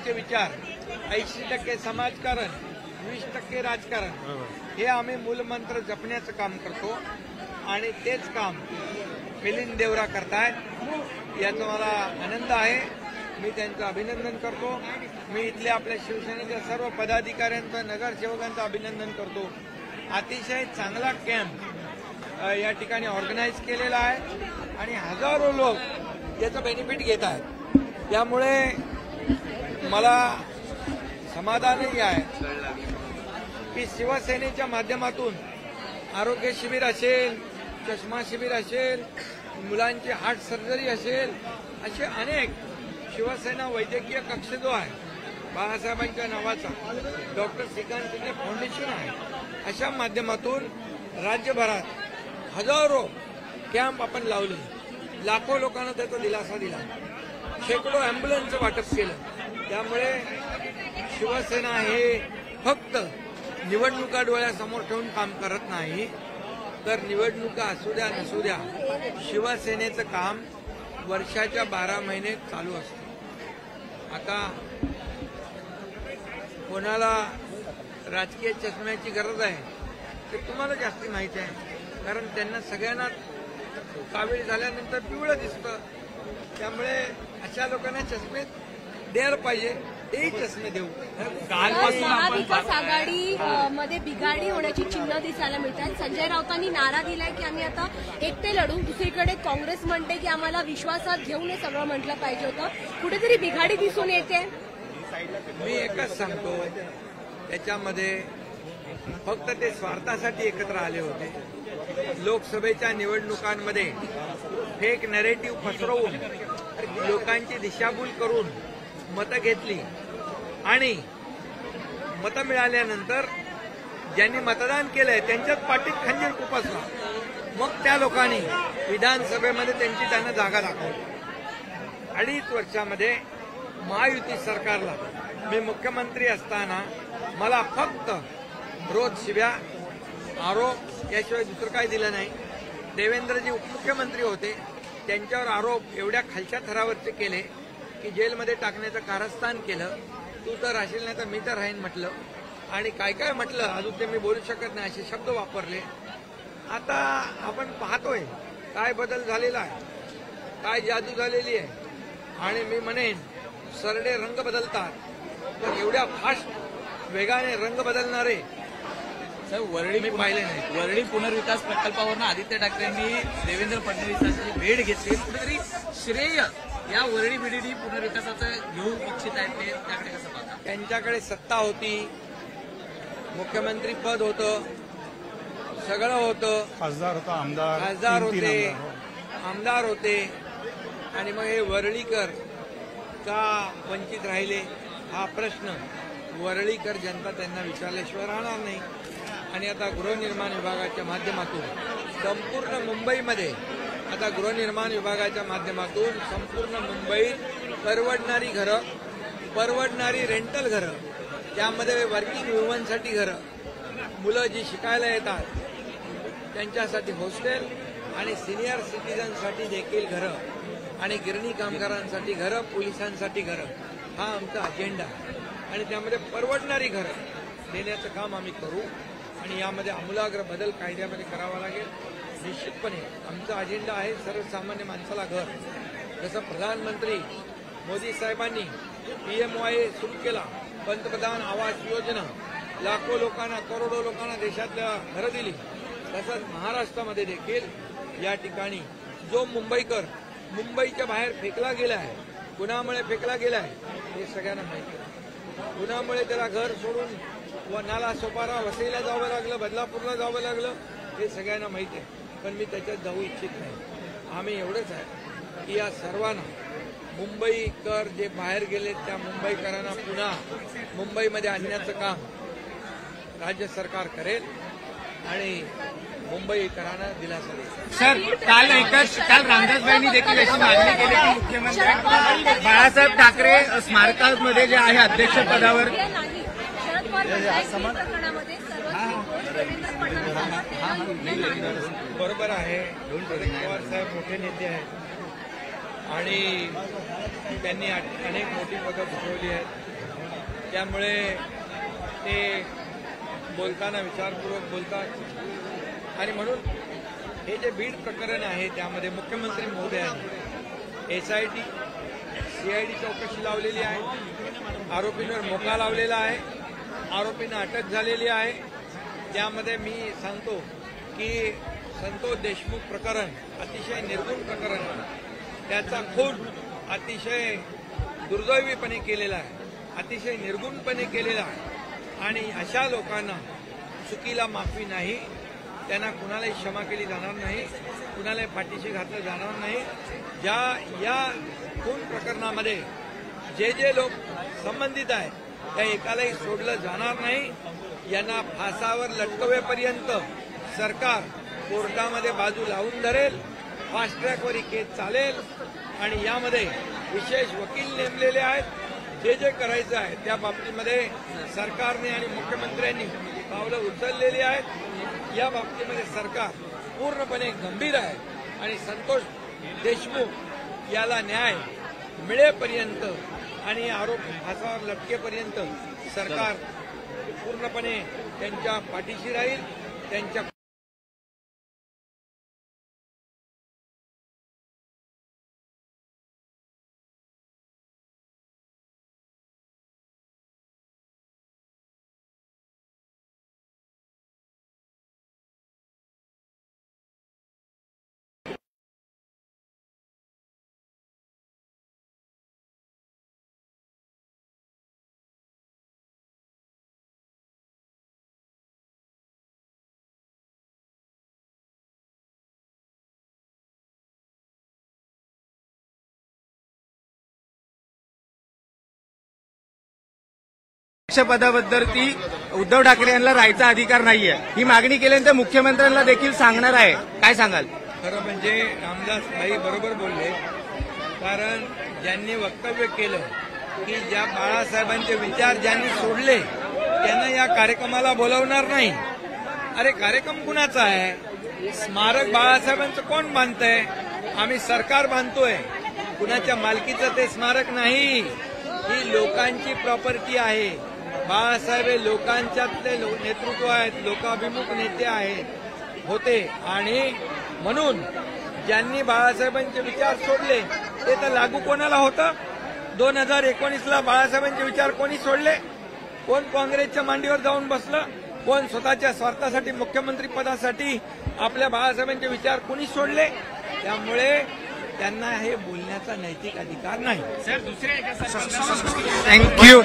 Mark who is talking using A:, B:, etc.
A: आमचे विचार 80% समाजकारण 20% राजकारण हे आम्ही मूलमंत्र जपण्याचं काम करतो आणि तेच काम मिलिंद देवरा करतायत याचा मला आनंद आहे. मी त्यांचं अभिनंदन करतो. मी इथल्या आपल्या शिवसेनेच्या सर्व पदाधिकाऱ्यांचं नगरसेवकांचं अभिनंदन करतो. अतिशय चांगला कॅम्प या ठिकाणी ऑर्गनाईज केलेला आहे आणि हजारो लोक याचं बेनिफिट घेत आहेत. त्यामुळे मला समाधानही आहे की शिवसेनेच्या माध्यमातून आरोग्य शिबिर असेल, चष्मा शिबिर असेल, मुलांची हार्ट सर्जरी असेल, असे अनेक शिवसेना वैद्यकीय कक्ष जो आहे बाळासाहेबांच्या नावाचा डॉक्टर श्रीकांत शिंदे फाउंडेशन आहे, अशा माध्यमातून राज्यभरात हजारो कॅम्प आपण लावले. लाखो लोकांना त्याचा दिलासा दिला. शेकडो अँब्युलन्सचं वाटप केलं. त्यामुळे शिवसेना हे फक्त निवडणुका डोळ्यासमोर ठेवून काम करत नाही, तर निवडणुका असू द्या नसू द्या शिवसेनेचं काम वर्षाच्या 12 महिने चालू असतं. आता कोणाला राजकीय चष्म्याची गरज आहे ते तुम्हाला जास्ती माहिती आहे, कारण त्यांना सगळ्यांना कावीळ झाल्यानंतर पिवळं दिसतं. त्यामुळे अशा लोकांना चष्मे द्यायला पाहिजे, तेही चष्मे देऊ.
B: महाविकास आघाडी मध्ये बिघाडी होण्याची चिन्ह दिसायला मिळतात. संजय राऊतांनी नारा दिलाय की आम्ही आता एकटे लढू. दुसरीकडे काँग्रेस म्हणते की आम्हाला विश्वासात घेऊन हे सगळं म्हटलं पाहिजे होतं. कुठेतरी बिघाडी दिसून येते.
A: मी एकच सांगतो, त्याच्यामध्ये फक्त ते स्वार्थासाठी एकत्र आले होते. लोकसभेच्या निवडणुकांमध्ये फेक नॅरेटिव्ह पसरवून लोकांची दिशाभूल करून मतं घेतली आणि मतं मिळाल्यानंतर ज्यांनी मतदान केलंय त्यांच्याच पाठीत खंजीर खुपसला. मग त्या लोकांनी विधानसभेमध्ये त्यांना जागा दाखवली. 2.5 वर्षामध्ये महायुती सरकारला मी मुख्यमंत्री असताना मला फक्त रोज शिव्या, आरोप याशिवाय दुसरं काही दिलं नाही. देवेंद्रजी उपमुख्यमंत्री होते, त्यांच्यावर आरोप एवढ्या खालच्या थरावरचे केले की जेलमध्ये टाकण्याचं कारस्थान केलं. तू तर राहशील नाही तर मी तर राहीन म्हटलं आणि काय काय म्हटलं अजून ते मी बोलू शकत नाही असे शब्द वापरले. आता आपण पाहतोय काय बदल झालेला आहे, काय जादू झालेली आहे. आणि मी म्हणेन सरडे रंग बदलतात, पण एवढ्या फास्ट वेगाने रंग बदलणारे
C: वरळी
A: मी पाहिले नाही.
C: वरळी पुनर्विकास प्रकल्पावरून आदित्य ठाकरेंनी देवेंद्र फडणवीसांची भेट घेतली. कुठेतरी श्रेय या वरळी बीडीडी पुनर्विकासाचं घेऊ इच्छित आहेत ते, त्याकडे कसं पाहता?
A: त्यांच्याकडे सत्ता होती, मुख्यमंत्री पद होतं, सगळं होतं,
D: खासदार होता,
A: खासदार होते, आमदार होते आणि मग हे वरळीकर का वंचित राहिले हा प्रश्न वरळीकर जनता त्यांना विचारल्याशिवाय राहणार नाही. आणि आता गृहनिर्माण विभागाच्या माध्यमातून संपूर्ण मुंबईमध्ये आता गृहनिर्माण विभागाच्या माध्यमातून संपूर्ण मुंबईत परवडणारी घरं, परवडणारी रेंटल घरं, त्यामध्ये वर्किंग वुमनसाठी घरं, मुलं जी शिकायला येतात त्यांच्यासाठी हॉस्टेल आणि सिनियर सिटीजनसाठी देखील घरं आणि गिरणी कामगारांसाठी घरं, पोलिसांसाठी घरं, हा आमचा अजेंडा आणि त्यामध्ये परवडणारी घरं देण्याचं काम आम्ही करू आणि यामध्ये आमूलाग्र बदल कायद्यामध्ये करावा लागेल. निश्चितपणे आमचा अजेंडा आहे सर्वसामान्य माणसाला घर. जसं प्रधानमंत्री मोदी साहेबांनी PMY सुरू केला, पंतप्रधान आवास योजना, लाखो लोकांना, करोडो लोकांना देशातल्या घरं दिली, तसंच महाराष्ट्रामध्ये देखील या ठिकाणी जो मुंबईकर मुंबईच्या बाहेर फेकला गेला आहे, कुणामुळे फेकला गेला आहे हे सगळ्यांना माहिती आहे. कुणामुळे त्याला घर सोडून नाला सोपारा वसईला जावं लागलं, बदलापूरला जावं लागलं हे सगळ्यांना माहिती आहे. पण मी त्याच्यात जाऊ इच्छित नाही. आम्ही एवढंच आहे की या सर्वांना मुंबईकर जे बाहेर गेले त्या मुंबईकरांना पुन्हा मुंबईमध्ये आणण्याचं काम राज्य सरकार करेल आणि मुंबईकरांना दिलासा देईल.
E: सर, काल रामदासबाईंनी देखील अशी मागणी केली की मुख्यमंत्री बाळासाहेब ठाकरे स्मारकामध्ये जे आहे अध्यक्षपदावर
A: बरोबर आहे. पवार साहेब मोठे नेते आहेत आणि त्यांनी अनेक मोठी पदं भूषवली आहेत. त्यामुळे ते बोलताना विचारपूर्वक बोलतात आणि म्हणून हे जे बीड प्रकरण आहे त्यामध्ये मुख्यमंत्री महोदयांनी SIT CID चौकशी लावलेली आहे. आरोपींवर मोका लावलेला आहे. आरोपींना अटक झालेली आहे. त्यामध्ये मी सांगतो की संतोष देशमुख प्रकरण अतिशय निर्गुण प्रकरण आहे. त्याचा खून अतिशय दुर्दैवीपणे केलेला आहे, अतिशय निर्गुणपणे केलेला आहे आणि अशा लोकांना चुकीला माफी नाही. त्यांना कुणालाही क्षमा केली जाणार नाही, कुणालाही पाठीशी घातलं जाणार नाही. या खून प्रकरणामध्ये जे लोक संबंधित आहेत त्या एकालाही सोडलं जाणार नाही. यांना फासावर लटकवेपर्यंत सरकार कोर्टामध्ये बाजू लावून धरेल. फास्ट ट्रॅकवर ही केस चालेल आणि यामध्ये विशेष वकील नेमलेले आहेत. जे करायचं आहे त्या बाबतीमध्ये सरकारने आणि मुख्यमंत्र्यांनी पावलं उचललेली आहेत. या बाबतीमध्ये सरकार पूर्णपणे गंभीर आहे आणि संतोष देशमुख याला न्याय मिळेपर्यंत आणि आरोपी फासावर लटकेपर्यंत सरकार पूर्णपणे त्यांच्या पाठीशी राहील. त्यांच्या
E: पदाबद्दल ती उद्धव ठाकरे यांना राहायचा अधिकार नाहीये ही मागणी केल्यानंतर मुख्यमंत्र्यांना देखील सांगणार आहे. काय सांगाल?
A: खरं म्हणजे रामदास भाई बरोबर बोलले. कारण ज्यांनी वक्तव्य केलं की ज्या बाळासाहेबांचे विचार ज्यांनी सोडले त्यांना या कार्यक्रमाला बोलवणार नाही. अरे कार्यक्रम कुणाचा आहे? स्मारक बाळासाहेबांचं कोण बांधतंय? आम्ही सरकार बांधतोय. कुणाच्या मालकीचं ते स्मारक नाही. ही लोकांची प्रॉपर्टी आहे. बाळासाहेब हे लोकांच्यातले नेतृत्व आहेत, लोकाभिमुख नेते आहेत होते आणि म्हणून ज्यांनी बाळासाहेबांचे विचार सोडले ते तर लागू कोणाला होतं? 2019ला बाळासाहेबांचे विचार कोणी सोडले? कोण काँग्रेसच्या मांडीवर जाऊन बसलं? कोण स्वतःच्या स्वार्थासाठी मुख्यमंत्री पदासाठी आपल्या बाळासाहेबांचे विचार कोणी सोडले? त्यामुळे त्यांना हे बोलण्याचा नैतिक अधिकार नाही.
E: थँक्यू.